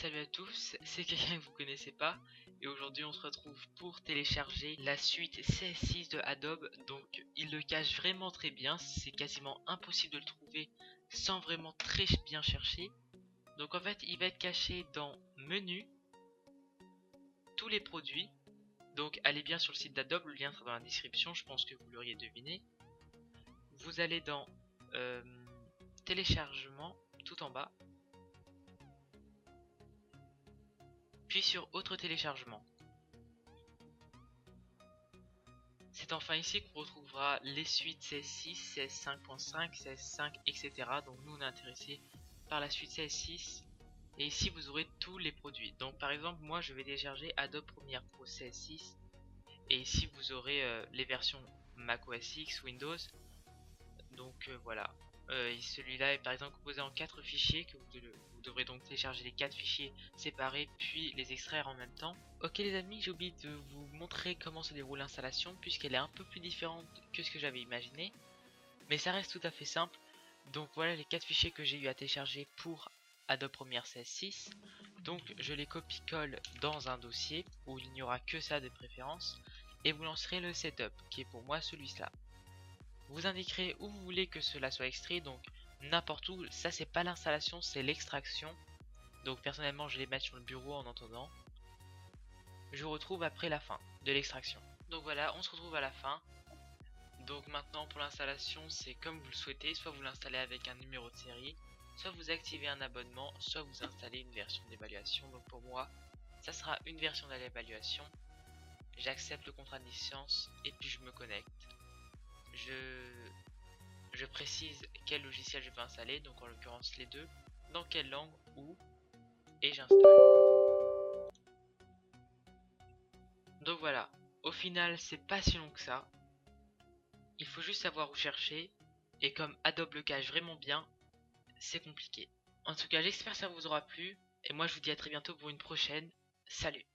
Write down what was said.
Salut à tous, c'est quelqu'un que vous connaissez pas et aujourd'hui on se retrouve pour télécharger la suite CS6 de Adobe. Donc il le cache vraiment très bien, c'est quasiment impossible de le trouver sans vraiment très bien chercher. Donc en fait il va être caché dans menu, tous les produits. Donc allez bien sur le site d'Adobe, le lien sera dans la description, je pense que vous l'auriez deviné. Vous allez dans téléchargement tout en bas, puis sur autre téléchargement. C'est enfin ici qu'on retrouvera les suites CS6, CS5.5, CS5, etc. Donc nous on est intéressé par la suite CS6. Et ici vous aurez tous les produits. Donc par exemple moi je vais télécharger Adobe Premiere Pro CS6. Et ici vous aurez les versions Mac OS X, Windows. Donc voilà. Celui-là est par exemple composé en 4 fichiers que vous devrez donc télécharger les 4 fichiers séparés puis les extraire en même temps. Ok les amis, j'ai oublié de vous montrer comment se déroule l'installation puisqu'elle est un peu plus différente que ce que j'avais imaginé. Mais ça reste tout à fait simple. Donc voilà les 4 fichiers que j'ai eu à télécharger pour Adobe Premiere CS6. Donc je les copie-colle dans un dossier où il n'y aura que ça de préférence. Et vous lancerez le setup qui est pour moi celui-là. Vous indiquerez où vous voulez que cela soit extrait, donc n'importe où. Ça c'est pas l'installation, c'est l'extraction. Donc personnellement je vais les mettre sur le bureau en attendant. Je vous retrouve après la fin de l'extraction. Donc voilà, on se retrouve à la fin. Donc maintenant pour l'installation c'est comme vous le souhaitez, soit vous l'installez avec un numéro de série, soit vous activez un abonnement, soit vous installez une version d'évaluation. Donc pour moi ça sera une version d'évaluation. J'accepte le contrat de licence et puis je me connecte. Je précise quel logiciel je veux installer, donc en l'occurrence les deux, dans quelle langue, où, et j'installe. Donc voilà, au final c'est pas si long que ça, il faut juste savoir où chercher, et comme Adobe le cache vraiment bien, c'est compliqué. En tout cas j'espère que ça vous aura plu, et moi je vous dis à très bientôt pour une prochaine, salut!